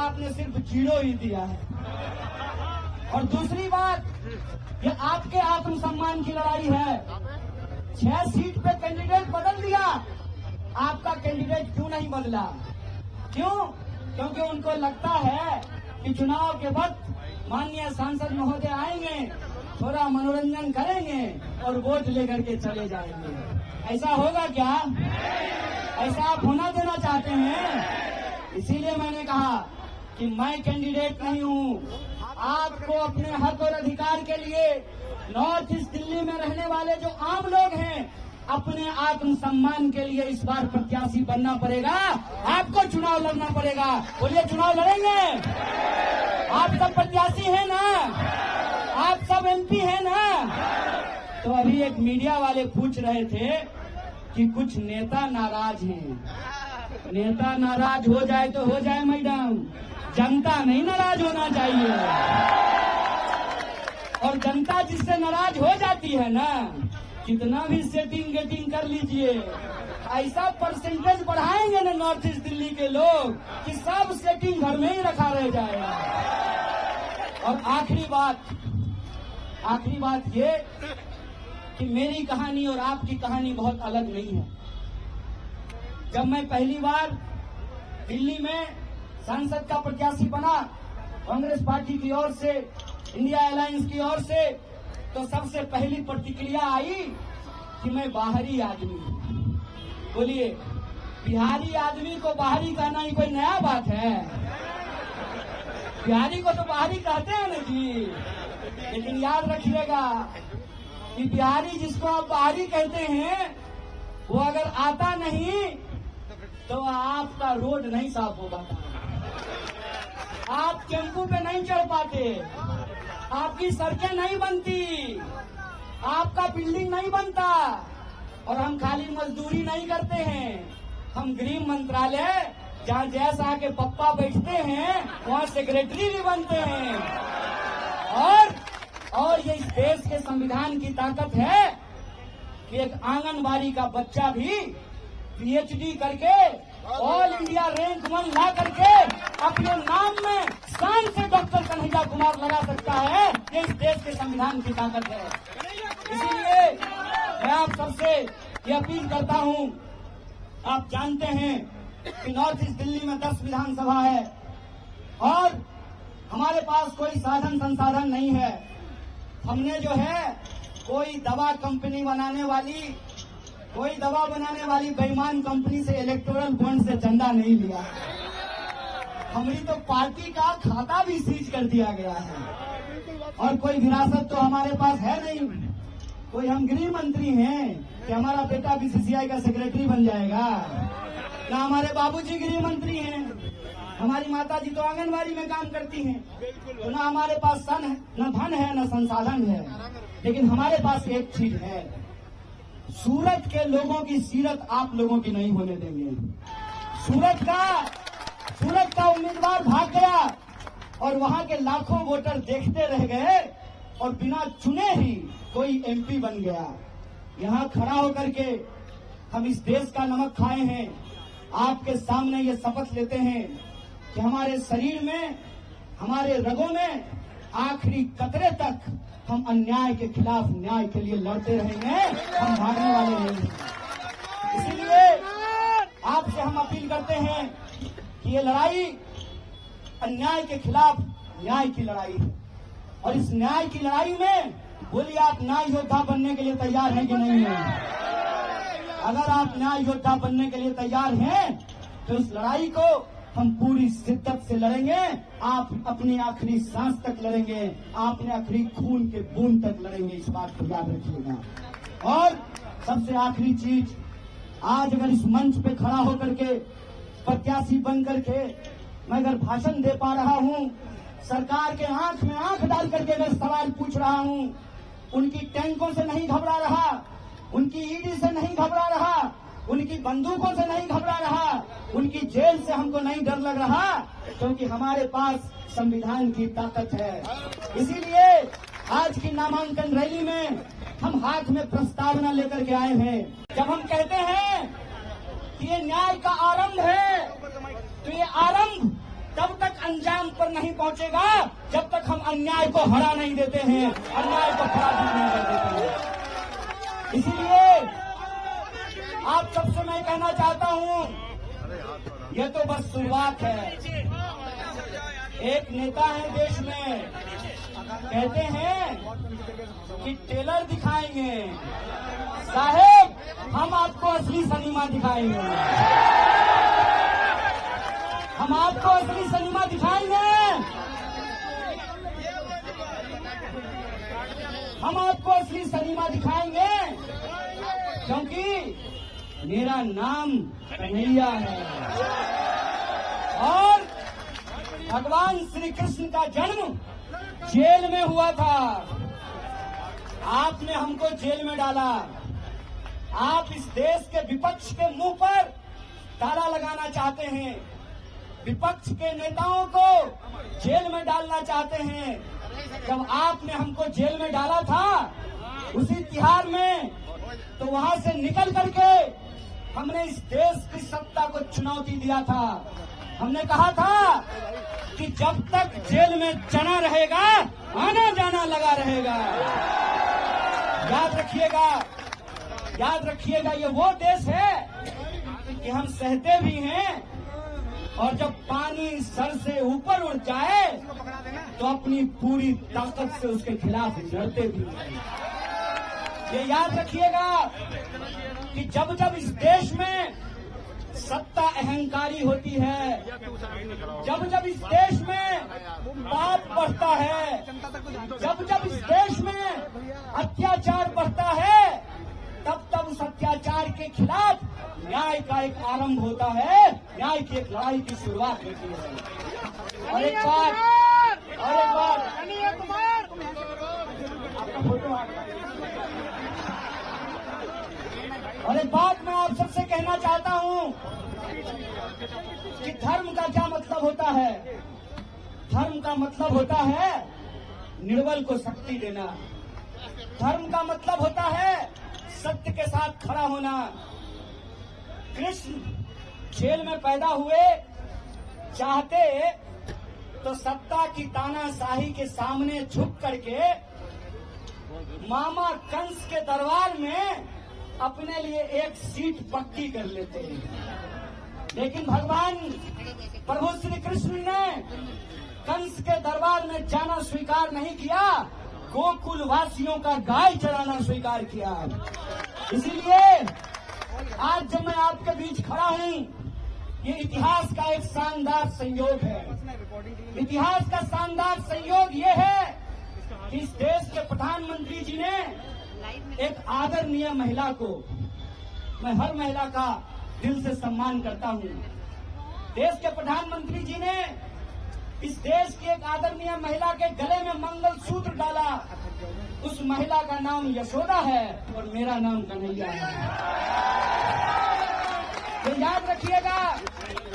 आपने सिर्फ 0 ही दिया है। और दूसरी बात, ये आपके आत्मसम्मान की लड़ाई है। 6 सीट पे कैंडिडेट बदल दिया, आपका कैंडिडेट क्यों नहीं बदला? क्यों? क्योंकि उनको लगता है कि चुनाव के वक्त माननीय सांसद महोदय आएंगे, थोड़ा मनोरंजन करेंगे और वोट लेकर के चले जाएंगे। ऐसा होगा क्या? ऐसा आप होना देना चाहते हैं? इसीलिए मैंने कहा कि मैं कैंडिडेट नहीं हूँ। आपको अपने हक और अधिकार के लिए नॉर्थ ईस्ट दिल्ली में रहने वाले जो आम लोग हैं, अपने आत्मसम्मान के लिए इस बार प्रत्याशी बनना पड़ेगा। आपको चुनाव लड़ना पड़ेगा। बोलिए, चुनाव लड़ेंगे? आप सब प्रत्याशी हैं ना? आप सब एमपी हैं ना? तो अभी एक मीडिया वाले पूछ रहे थे कि कुछ नेता नाराज हैं। नेता नाराज हो जाए तो हो जाए मैडम, जनता नहीं नाराज होना चाहिए। और जनता जिससे नाराज हो जाती है ना, कितना भी सेटिंग गेटिंग कर लीजिए, ऐसा परसेंटेज बढ़ाएंगे ना नॉर्थ ईस्ट दिल्ली के लोग कि सब सेटिंग घर में ही रखा रह जाएगा। और आखिरी बात ये कि मेरी कहानी और आपकी कहानी बहुत अलग नहीं है। जब मैं पहली बार दिल्ली में सांसद का प्रत्याशी बना कांग्रेस पार्टी की ओर से, इंडिया अलायंस की ओर से, तो सबसे पहली प्रतिक्रिया आई कि मैं बाहरी आदमी हूं। बोलिए, बिहारी आदमी को बाहरी कहना ही कोई नया बात है? बिहारी को तो बाहरी कहते हैं ना जी। लेकिन याद रखिएगा कि बिहारी जिसको आप बाहरी कहते हैं, वो अगर आता नहीं तो आपका रोड नहीं साफ हो पाता, आप टेम्पू पे नहीं चढ़ पाते, आपकी सड़कें नहीं बनती, आपका बिल्डिंग नहीं बनता। और हम खाली मजदूरी नहीं करते हैं, हम गृह मंत्रालय जहाँ जैसा के पप्पा बैठते हैं वहाँ सेक्रेटरी भी बनते हैं। और ये इस देश के संविधान की ताकत है कि एक आंगनबाड़ी का बच्चा भी पीएचडी करके ऑल इंडिया रैंक 1 ला करके अपने नाम में शान से डॉक्टर कन्हैया कुमार लगा सकता है। ये इस देश के संविधान की ताकत है। इसीलिए मैं आप सबसे ये अपील करता हूं, आप जानते हैं कि नॉर्थ ईस्ट दिल्ली में 10 विधानसभा है और हमारे पास कोई साधन संसाधन नहीं है। हमने जो है कोई दवा बनाने वाली बेईमान कंपनी से इलेक्टोरल बॉन्ड से चंदा नहीं लिया। हमारी तो पार्टी का खाता भी सीज कर दिया गया है और कोई विरासत तो हमारे पास है नहीं। कोई हम गृह मंत्री हैं कि हमारा बेटा बीसीसीआई का सेक्रेटरी बन जाएगा? ना हमारे बाबूजी गृह मंत्री हैं, हमारी माताजी तो आंगनबाड़ी में काम करती हैं। तो ना हमारे पास धन है न संसाधन है। लेकिन हमारे पास एक चीज है, सूरत के लोगों की सीरत आप लोगों की नहीं होने देंगे। सूरत का उम्मीदवार भाग गया और वहां के लाखों वोटर देखते रह गए और बिना चुने ही कोई एमपी बन गया। यहां खड़ा होकर के हम इस देश का नमक खाए हैं। आपके सामने ये शपथ लेते हैं कि हमारे शरीर में, हमारे रगों में आखिरी कतरे तक हम अन्याय के खिलाफ न्याय के लिए लड़ते रहेंगे, हम भागने वाले नहीं हैं। इसीलिए आपसे हम अपील करते हैं कि ये लड़ाई अन्याय के खिलाफ न्याय की लड़ाई है। और इस न्याय की लड़ाई में बोलिए, आप न्याय योद्धा बनने के लिए तैयार हैं कि नहीं हैं? अगर आप न्याय योद्धा बनने के लिए तैयार हैं तो इस लड़ाई को हम पूरी शिद्दत से लड़ेंगे। आप अपनी आखिरी सांस तक लड़ेंगे, आप अपने आखिरी खून के बूंद तक लड़ेंगे, इस बात को याद रखिएगा। और सबसे आखिरी चीज, आज अगर इस मंच पे खड़ा होकर के प्रत्याशी बन करके मैं अगर भाषण दे पा रहा हूं, सरकार के आंख में आंख डाल करके मैं सवाल पूछ रहा हूं, उनकी टैंकों से नहीं घबरा रहा, उनकी ईडी से नहीं घबरा रहा, उनकी बंदूकों से नहीं घबरा रहा, उनकी जेल से हमको नहीं डर लग रहा, क्योंकि हमारे पास संविधान की ताकत है। इसीलिए आज की नामांकन रैली में हम हाथ में प्रस्तावना लेकर के आए हैं। जब हम कहते हैं कि ये न्याय का आरंभ है, तो ये आरंभ तब तक अंजाम पर नहीं पहुंचेगा जब तक हम अन्याय को हरा नहीं देते हैं, अन्याय को पराजित नहीं कर देते हैं। इसीलिए आप सबसे मैं कहना चाहता हूं, ये तो बस शुरुआत है। एक नेता है देश में, कहते हैं कि टेलर दिखाएंगे, साहेब हम आपको असली सिनेमा दिखाएंगे, हम आपको असली सिनेमा दिखाएंगे, हम आपको असली सिनेमा दिखाएंगे, क्योंकि मेरा नाम कन्हैया है और भगवान श्री कृष्ण का जन्म जेल में हुआ था। आपने हमको जेल में डाला, आप इस देश के विपक्ष के मुंह पर ताला लगाना चाहते हैं, विपक्ष के नेताओं को जेल में डालना चाहते हैं। जब आपने हमको जेल में डाला था उसी तिहार में, तो वहां से निकल करके हमने इस देश की सत्ता को चुनौती दिया था। हमने कहा था कि जब तक जेल में चना रहेगा आना जाना लगा रहेगा। याद रखिएगा, याद रखिएगा, ये वो देश है कि हम सहते भी हैं और जब पानी सर से ऊपर उड़ जाए तो अपनी पूरी ताकत से उसके खिलाफ लड़ते भी हैं। ये याद रखिएगा कि जब जब इस देश में सत्ता अहंकारी होती है, जब जब इस देश में पाप बढ़ता है, जब जब इस देश में अत्याचार बढ़ता है, तब तब उस अत्याचार के खिलाफ न्याय का एक आरंभ होता है, न्याय की एक लड़ाई की शुरुआत होती है। और एक बात आपका फोटो और एक बात मैं आप सबसे कहना चाहता हूं कि धर्म का क्या मतलब होता है। धर्म का मतलब होता है निर्बल को शक्ति देना, धर्म का मतलब होता है सत्य के साथ खड़ा होना। कृष्ण जेल में पैदा हुए, चाहते तो सत्ता की तानाशाही के सामने झुक करके मामा कंस के दरबार में अपने लिए एक सीट पक्की कर लेते हैं। लेकिन भगवान प्रभु श्री कृष्ण ने कंस के दरबार में जाना स्वीकार नहीं किया, गोकुल वासियों का गाय चराना स्वीकार किया। इसीलिए आज जब मैं आपके बीच खड़ा हूं, ये इतिहास का एक शानदार संयोग है। इतिहास का शानदार संयोग ये है कि इस देश के प्रधानमंत्री जी ने एक आदरणीय महिला को, मैं हर महिला का दिल से सम्मान करता हूं, देश के प्रधानमंत्री जी ने इस देश की एक आदरणीय महिला के गले में मंगलसूत्र डाला। उस महिला का नाम यशोदा है और मेरा नाम कन्हैया है। तो याद रखिएगा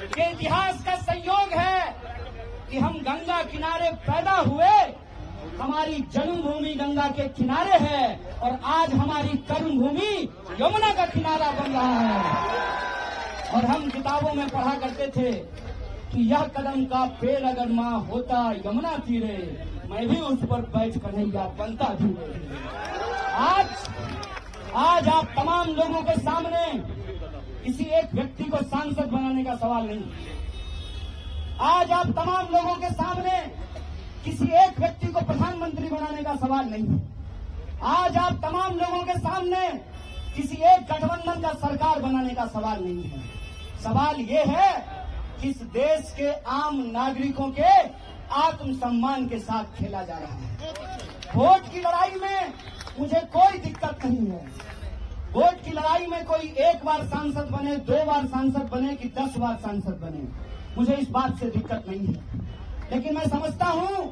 कि इतिहास का संयोग है कि हम गंगा किनारे पैदा हुए, हमारी जन्मभूमि गंगा के किनारे है और आज हमारी कर्मभूमि यमुना का किनारा बन रहा है। और हम किताबों में पढ़ा करते थे कि यह कदम का पेड़ अगर माँ होता यमुना तीरे, मैं भी उस पर बैठ कन्हैया बनता धीरे। आज आप तमाम लोगों के सामने किसी एक व्यक्ति को सांसद बनाने का सवाल नहीं। आज आप तमाम लोगों के सामने किसी एक व्यक्ति को प्रधानमंत्री बनाने का सवाल नहीं है। आज आप तमाम लोगों के सामने किसी एक गठबंधन का सरकार बनाने का सवाल नहीं है। सवाल ये है कि इस देश के आम नागरिकों के आत्मसम्मान के साथ खेला जा रहा है। वोट की लड़ाई में मुझे कोई दिक्कत नहीं है। वोट की लड़ाई में कोई एक बार सांसद बने, 2 बार सांसद बने कि 10 बार सांसद बने, मुझे इस बात से दिक्कत नहीं है। लेकिन मैं समझता हूं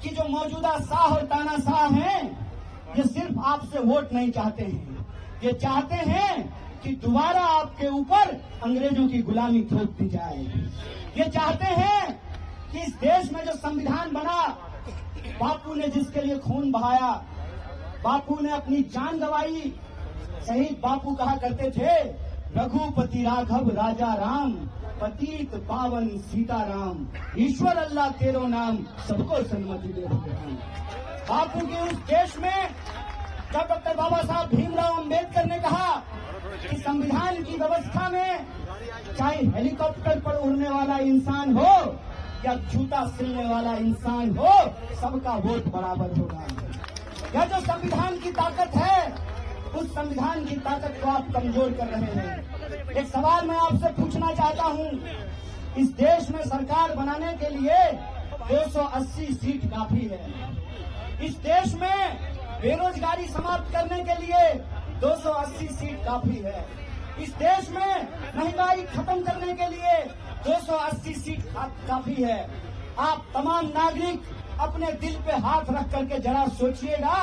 कि जो मौजूदा शाह और तानाशाह हैं, ये सिर्फ आपसे वोट नहीं चाहते हैं, ये चाहते हैं कि दोबारा आपके ऊपर अंग्रेजों की गुलामी थोप दी जाए। ये चाहते हैं कि इस देश में जो संविधान बना, बापू ने जिसके लिए खून बहाया, बापू ने अपनी जान गंवाई। शहीद बापू कहा करते थे, रघुपति राघव राजा राम पतित पावन सीताराम, ईश्वर अल्लाह तेरो नाम, सबको सन्मति दे भगवान। बापू के उस देश में जब डॉक्टर बाबा साहब भीमराव अंबेडकर ने कहा कि संविधान की व्यवस्था में चाहे हेलीकॉप्टर पर उड़ने वाला इंसान हो या जूता सिलने वाला इंसान हो, सबका वोट बराबर होगा। यह जो संविधान की ताकत है, उस संविधान की ताकत को आप कमजोर कर रहे हैं। एक सवाल मैं आपसे पूछना चाहता हूं, इस देश में सरकार बनाने के लिए 280 सीट काफी है। इस देश में बेरोजगारी समाप्त करने के लिए 280 सीट काफी है। इस देश में महंगाई खत्म करने के लिए 280 सीट काफी है। आप तमाम नागरिक अपने दिल पे हाथ रख करके जरा सोचिएगा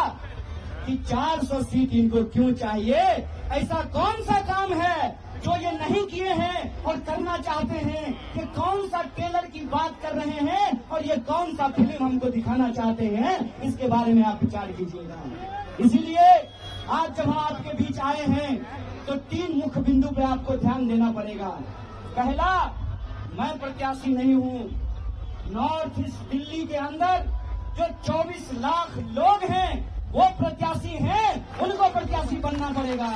कि 400 सीट इनको क्यों चाहिए? ऐसा कौन सा काम है जो ये नहीं किए हैं और करना चाहते हैं? कि कौन सा टेलर की बात कर रहे हैं और ये कौन सा फिल्म हमको दिखाना चाहते हैं? इसके बारे में आप विचार कीजिएगा। इसीलिए आज जब हम आपके बीच आए हैं तो 3 मुख्य बिंदु पे आपको ध्यान देना पड़ेगा। पहला, मैं प्रत्याशी नहीं हूं। नॉर्थ ईस्ट दिल्ली के अंदर जो 24 लाख लोग हैं वो प्रत्याशी हैं, उनको प्रत्याशी बनना पड़ेगा।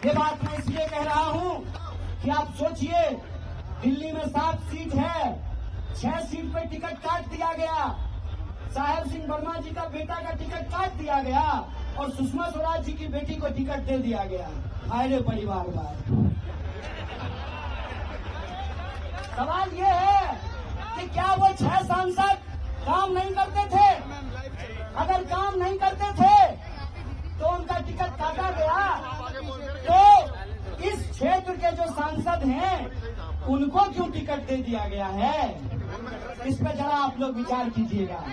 ये बात मैं इसलिए कह रहा हूं कि आप सोचिए, दिल्ली में 7 सीट है, 6 सीट पे टिकट काट दिया गया। साहेब सिंह वर्मा जी का बेटा का टिकट काट दिया गया और सुषमा स्वराज जी की बेटी को टिकट दे दिया गया। अरे परिवारवाद। सवाल ये है कि क्या वो 6 सांसद काम नहीं करते थे? अगर काम नहीं करते थे तो उनका टिकट काटा गया, तो इस क्षेत्र के जो सांसद हैं उनको क्यों टिकट दे दिया गया है? इस पर जरा आप लोग विचार कीजिएगा।